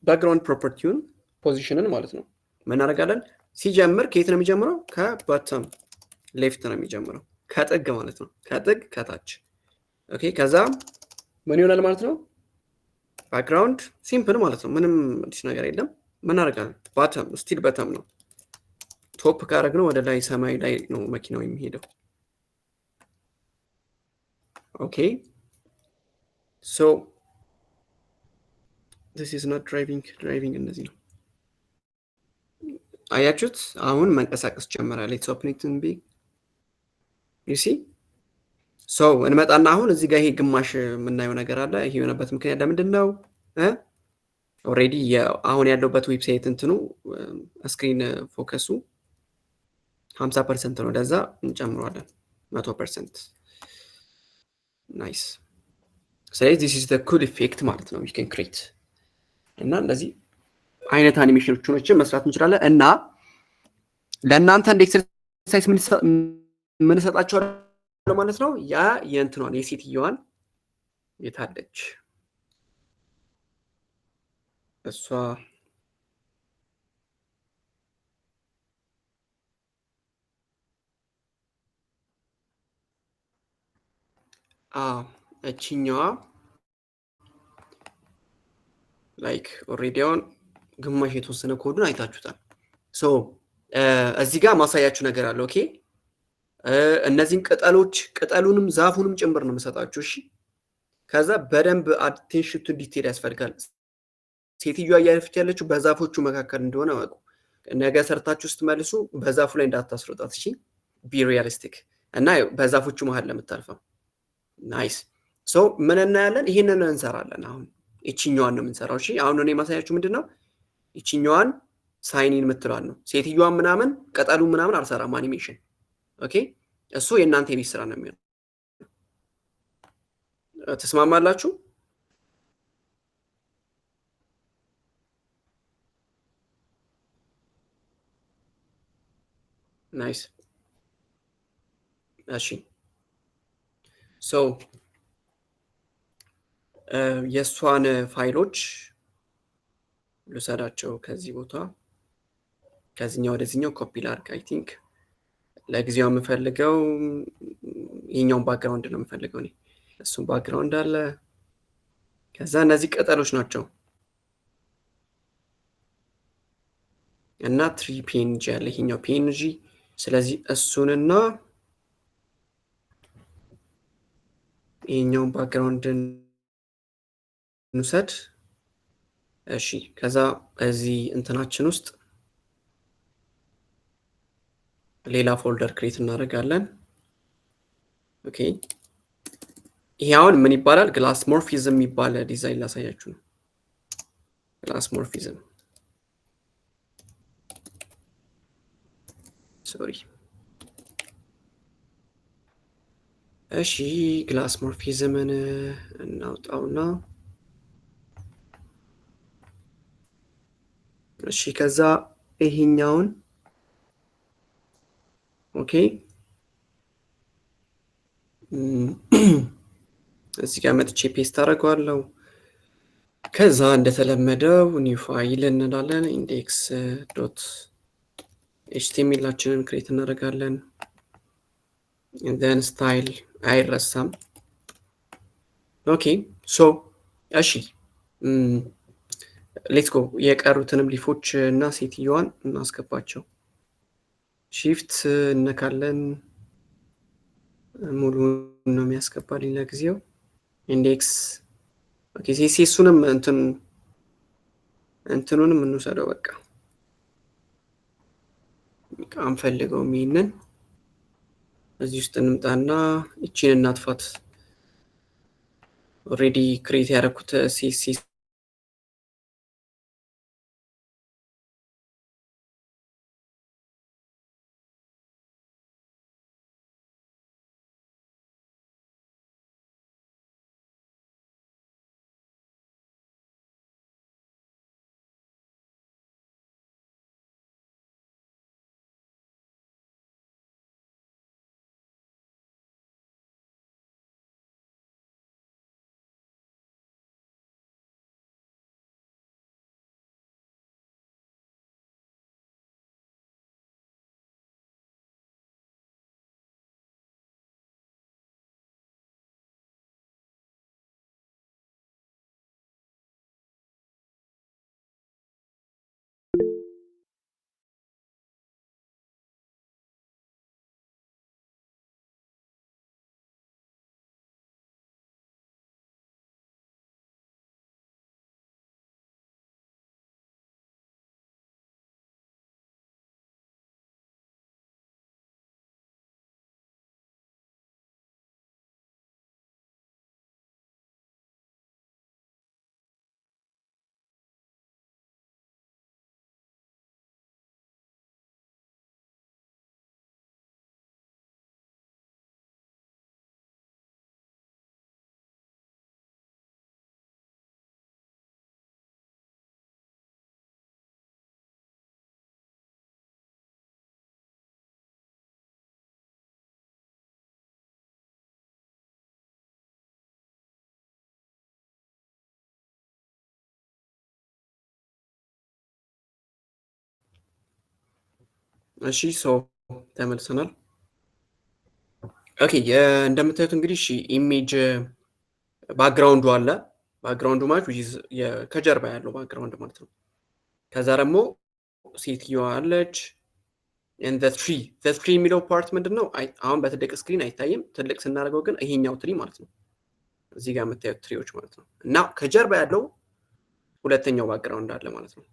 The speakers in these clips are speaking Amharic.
ባክግራውንድ ፕሮፐርቲውን ፖዚሽንን ማለት ነው ምን እናደርጋለን? ሲጀምር ከየት ነው የሚጀምረው? ከቦተም ሌፍት ነው የሚጀምረው፣ ከጥግ ማለት ነው። ከጥግ ከታች ኦኬ። ከዛ ምን ይሆናል ማለት ነው? ባክግራውንድ ሲምፕል ማለት ነው። ምንም አዲስ ነገር የለም። ምን እናደርጋለን? ባተም ስቲል በተም ነው። ቶፕ ካደረግነው ወደ ላይ ሰማይ ላይ ነው መኪናው የሚሄደው። ኦኬ ሶ this is not driving እንደዚህ ነው። አያችሁት? አሁን መንቀሳቀስ ጀመራል። ኢትስ ኦፕኒንግ ቱ ቢ ዩ ሲ ሶ እንመጣና አሁን እዚህ ጋር ይሄ ግማሽ የምናየው ነገር አለ። ይሄ የሆነበት ምክንያት ለምንድን ነው? ኦልሬዲ አሁን ያለውበት ዌብሳይት እንትኑ ስክሪን ፎከሱ 50% ነው። ለዛ እንጨምረዋለን 100%። ናይስ። ስለዚህ this is the cool effect ማለት ነው you can create እና እንደዚህ አይነት አኒሜሽኖችን መስራት እንችላለን። እና ለእናንተ እንደ ኤክሰርሳይዝ ምን ሰጣችኋለሁ ማለት ነው። ያ የእንትኗን የሴትዮዋን የታለች እሷ እቺኛዋ ላይክ ኦልሬዲ አሁን ግማሽ የተወሰነ ኮዱን አይታችሁታል። ሶ እዚህ ጋር ማሳያችሁ ነገር አለ። ኦኬ እነዚህን ቅጠሉንም ዛፉንም ጭምር ነው የምሰጣችሁ። እሺ ከዛ በደንብ አቴንሽን ቱ ዲቴል ያስፈልጋል። ሴትዮዋ እያለፈች ያለችው በዛፎቹ መካከል እንደሆነ ወቁ። ነገ ሰርታችሁ ስትመልሱ በዛፉ ላይ እንዳታስሮጣት። እሺ ቢ ሪያሊስቲክ እና በዛፎቹ መሀል ለምታልፈው። ናይስ ሶ ምን እናያለን? ይሄንን እንሰራለን። አሁን እቺኛዋን ነው የምንሰራው። እሺ አሁን እኔ ማሳያችሁ ምንድነው እቺኛዋን ሳይኒን የምትሏን ነው። ሴትዮዋን ምናምን ቅጠሉ ምናምን አልሰራም አኒሜሽን። ኦኬ እሱ የእናንተ የቤት ስራ ነው የሚሆነው። ተስማማላችሁ? ናይስ እሺ ሶ የእሷን ፋይሎች ልውሰዳቸው ከዚህ ቦታ ከዚህኛው ወደዚህኛው ኮፒ ላድርግ። አይ ቲንክ ለጊዜው የምፈልገው ይሄኛውን ባክግራውንድ ነው የምፈልገው እኔ። እሱም ባክግራውንድ አለ። ከዛ እነዚህ ቅጠሎች ናቸው እና ትሪ ፒኤንጂ አለ ይሄኛው ፒኤንጂ። ስለዚህ እሱንና ይሄኛውን ባክግራውንድ እንውሰድ። እሺ ከዛ እዚህ እንትናችን ውስጥ ሌላ ፎልደር ክሬት እናደርጋለን። ኦኬ ይሄ አሁን ምን ይባላል? ግላስ ሞርፊዝም የሚባል ዲዛይን ላሳያችሁ ነው። ግላስ ሞርፊዝም ሶሪ። እሺ ግላስ ሞርፊዝምን እናውጣውና እሺ ከዛ ይሄኛውን ኦኬ እዚህ ጋር መጥቼ ፔስት አደርገዋለሁ። ከዛ እንደተለመደው ኒው ፋይል እንላለን። ኢንዴክስ ዶት ኤችቲኤምኤላችንን ክሬት እናደርጋለን። then ስታይል አይረሳም። ኦኬ ሶ እሺ ሌትስ ጎ የቀሩትንም ሊፎች እና ሴትዮዋን እናስገባቸው። ሺፍት እነካለን። ሙሉ ነው የሚያስገባልኝ ለጊዜው። ኢንዴክስ ኦኬ ሲሱንም እንትኑንም እንውሰደው በቃ አንፈልገውም። ይሄንን እዚህ ውስጥ እንምጣና እቺን እናጥፋት። ኦልሬዲ ክሬት ያደረኩት ሲሲ እሺ ሶ ተመልሰናል። ኦኬ እንደምታዩት እንግዲህ እሺ ኢሜጅ ባክግራውንዱ አለ። ባክግራውንዱ ማለት ከጀርባ ያለው ባክግራውንድ ማለት ነው። ከዛ ደግሞ ሴትዮዋ አለች። ትሪ የሚለው ፓርት ምንድን ነው? አሁን በትልቅ ስክሪን አይታይም። ትልቅ ስናደርገው ግን ይሄኛው ትሪ ማለት ነው። እዚህ ጋር የምታዩት ትሪዎች ማለት ነው። እና ከጀርባ ያለው ሁለተኛው ባክግራውንድ አለ ማለት ነው።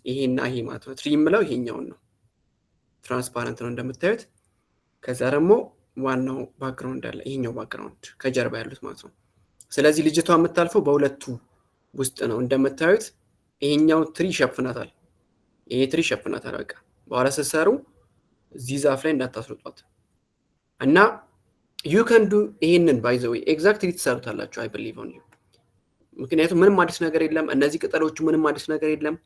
ይሄና ይሄ ማለት ነው። ትሪ የምለው ይሄኛውን ነው። ትራንስፓረንት ነው እንደምታዩት። ከዛ ደግሞ ዋናው ባክግራውንድ አለ። ይሄኛው ባክግራውንድ ከጀርባ ያሉት ማለት ነው። ስለዚህ ልጅቷ የምታልፈው በሁለቱ ውስጥ ነው። እንደምታዩት ይሄኛው ትሪ ይሸፍናታል። ይሄ ትሪ ይሸፍናታል። በቃ በኋላ ስትሰሩ እዚህ ዛፍ ላይ እንዳታስሩጧት እና ዩ ከን ዱ ይሄንን ባይ ዘ ዌይ ኤግዛክትሊ ትሰሩታላችሁ። አይ ቢሊቭ ኦን ዩ። ምክንያቱም ምንም አዲስ ነገር የለም። እነዚህ ቅጠሎቹ ምንም አዲስ ነገር የለም።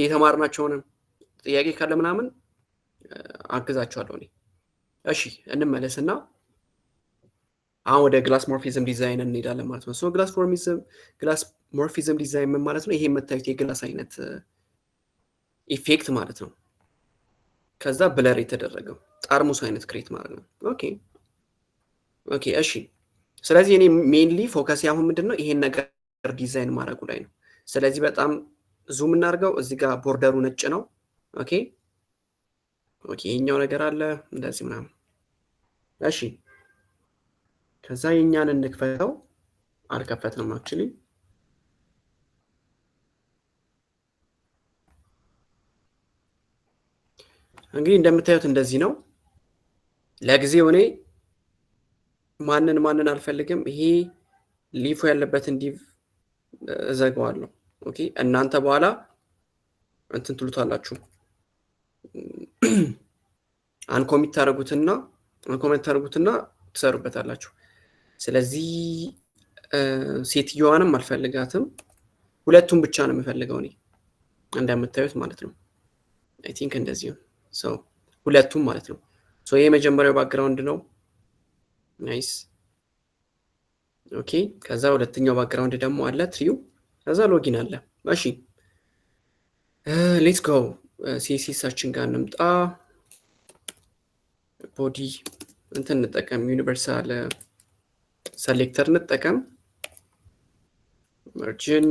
የተማርናቸውንም ጥያቄ ካለ ምናምን አግዛችኋለሁ እኔ። እሺ እንመለስና አሁን ወደ ግላስ ሞርፊዝም ዲዛይን እንሄዳለን ማለት ነው። ሶ ግላስ ሞርፊዝም ዲዛይን ምን ማለት ነው? ይሄ የምታዩት የግላስ አይነት ኢፌክት ማለት ነው። ከዛ ብለር የተደረገው ጠርሙስ አይነት ክሬት ማለት ነው። ኦኬ እሺ። ስለዚህ እኔ ሜንሊ ፎከስ አሁን ምንድነው ይሄን ነገር ዲዛይን ማድረጉ ላይ ነው። ስለዚህ በጣም ዙም እናድርገው። እዚህ ጋር ቦርደሩ ነጭ ነው። ኦኬ ይሄኛው ነገር አለ እንደዚህ ምናምን። እሺ ከዛ የኛን እንክፈተው። አልከፈትንም አክቹሊ። እንግዲህ እንደምታዩት እንደዚህ ነው። ለጊዜው እኔ ማንን አልፈልግም። ይሄ ሊፉ ያለበትን ዲቭ እዘጋዋለሁ። ኦኬ እናንተ በኋላ እንትን ትሉታላችሁ። አንኮሚት ታደርጉትና ትሰሩበታላችሁ። ስለዚህ ሴትዮዋንም አልፈልጋትም። ሁለቱም ብቻ ነው የምፈልገው እኔ እንደምታዩት ማለት ነው። አይ ቲንክ እንደዚህ ነው። ሁለቱም ማለት ነው። ይሄ የመጀመሪያው ባክግራውንድ ነው። ናይስ ኦኬ። ከዛ ሁለተኛው ባክግራውንድ ደግሞ አለ ትሪው። ከዛ ሎጊን አለ። እሺ ሌትስ ጎ ሲኤስኤሳችን ጋር እንምጣ። ቦዲ እንትን እንጠቀም፣ ዩኒቨርሳል ሰሌክተር እንጠቀም። ማርጂን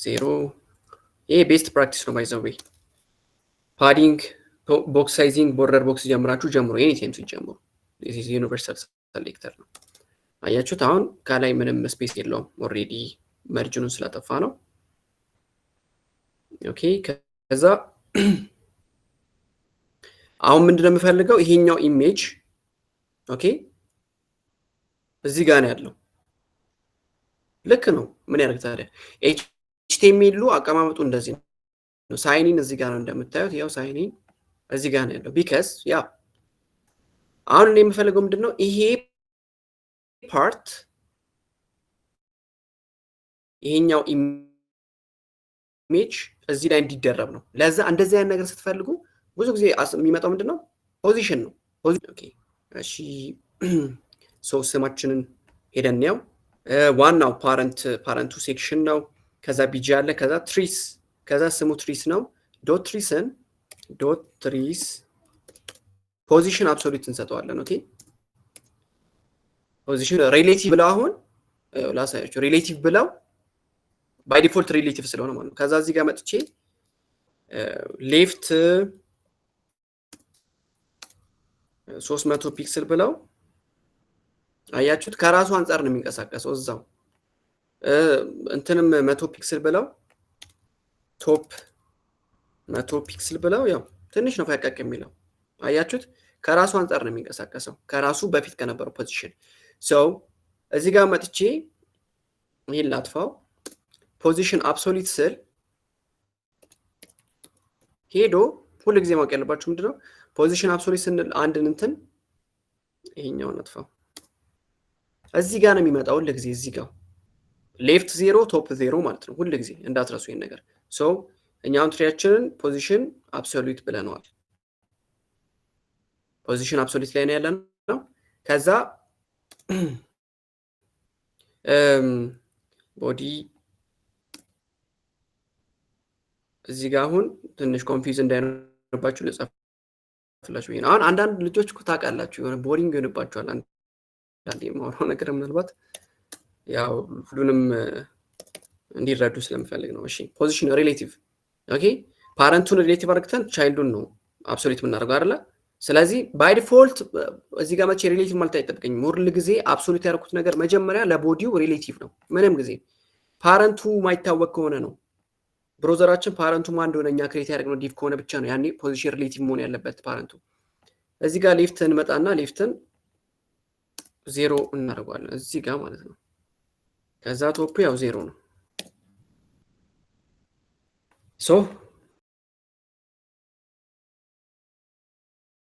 0 ይሄ ቤስት ፕራክቲስ ነው። ባይ ዘ ዌይ ፓዲንግ፣ ቦክስ ሳይዚንግ፣ ቦርደር ቦክስ ጀምራችሁ ጀምሮ ኤኒታይም ሲጀምሩ ዩኒቨርሳል ሰሌክተር ነው። አያችሁት? አሁን ከላይ ምንም ስፔስ የለውም። ኦልሬዲ መርጅኑን ስላጠፋ ነው። ኦኬ ከዛ አሁን ምንድነው የምፈልገው? ይሄኛው ኢሜጅ ኦኬ እዚህ ጋር ነው ያለው። ልክ ነው። ምን ያደርግ ታዲያ? ኤችቲኤምኤሉ አቀማመጡ እንደዚህ ነው። ሳይኒን እዚህ ጋር ነው እንደምታዩት። ያው ሳይኒን እዚህ ጋር ነው ያለው። ቢካዝ ያ አሁን እኔ የምፈልገው ምንድነው ይሄ ፓርት ይሄኛው ኢሜጅ እዚህ ላይ እንዲደረብ ነው። ለዛ እንደዚህ አይነት ነገር ስትፈልጉ ብዙ ጊዜ የሚመጣው ምንድነው ፖዚሽን ነው። ኦኬ እሺ ስማችንን ሄደን ያው ዋናው ፓረንቱ ሴክሽን ነው። ከዛ ቢጂ አለ። ከዛ ትሪስ፣ ከዛ ስሙ ትሪስ ነው። ዶት ትሪስ ፖዚሽን አብሶሉት እንሰጠዋለን። ኦኬ ፖዚሽን ሪሌቲቭ ብለው አሁን ላሳያችሁ። ሪሌቲቭ ብለው ባይ ዲፎልት ሪሌቲቭ ስለሆነ ማለት ነው። ከዛ እዚህ ጋር መጥቼ ሌፍት 300 ፒክስል ብለው አያችሁት? ከራሱ አንጻር ነው የሚንቀሳቀሰው። እዛው እንትንም 100 ፒክስል ብለው ቶፕ 100 ፒክስል ብለው ያው ትንሽ ነው ፈቀቅ የሚለው አያችሁት? ከራሱ አንጻር ነው የሚንቀሳቀሰው ከራሱ በፊት ከነበረው ፖዚሽን። እዚህ ጋር መጥቼ ይሄን ላጥፋው። ፖዚሽን አብሶሉት ስል ሄዶ ሁሉ ጊዜ ማወቅ ያለባችሁ ምንድነው ፖዚሽን አብሶሉት ስንል አንድን እንትን ይሄኛውን አጥፋው። እዚህ ጋር ነው የሚመጣው ሁሉ ጊዜ እዚህ ጋር ሌፍት 0 ቶፕ 0 ማለት ነው። ሁሉ ጊዜ እንዳትረሱ ይሄን ነገር። እኛውን ትሪያችንን ፖዚሽን አብሶሉት ብለነዋል። ፖዚሽን አብሶሉት ላይ ነው ያለነው። ከዛ ቦዲ እዚህ ጋር አሁን ትንሽ ኮንፊውዝ እንዳይኖርባችሁ ልጻፍላችሁ ነው። አሁን አንዳንድ ልጆች እኮ ታውቃላችሁ የሆነ ቦሪንግ ይሆንባችኋል። አንዳንዴ የማወራው ነገር ምናልባት ያው ሁሉንም እንዲረዱ ስለምፈልግ ነው። እሺ ፖዚሽን ሪሌቲቭ ኦኬ። ፓረንቱን ሪሌቲቭ አድርገን ቻይልዱን ነው አብሶሉት የምናደርገው አይደለ? ስለዚህ ባይ ዲፎልት እዚህ ጋር መቼ ሪሌቲቭ ማለት አይጠብቀኝም። ሁል ጊዜ አብሶሉት ያደረኩት ነገር መጀመሪያ ለቦዲው ሪሌቲቭ ነው። ምንም ጊዜ ፓረንቱ ማይታወቅ ከሆነ ነው ብሮዘራችን ፓረንቱ ማን እንደሆነ እኛ ክሬት ያደረግነው ዲቭ ከሆነ ብቻ ነው ያኔ ፖዚሽን ሪሌቲቭ መሆን ያለበት ፓረንቱ። እዚህ ጋር ሌፍትን መጣና ሌፍትን 0 እናደርገዋለን እዚህ ጋር ማለት ነው። ከዛ ቶፕ ያው 0 ነው። ሶ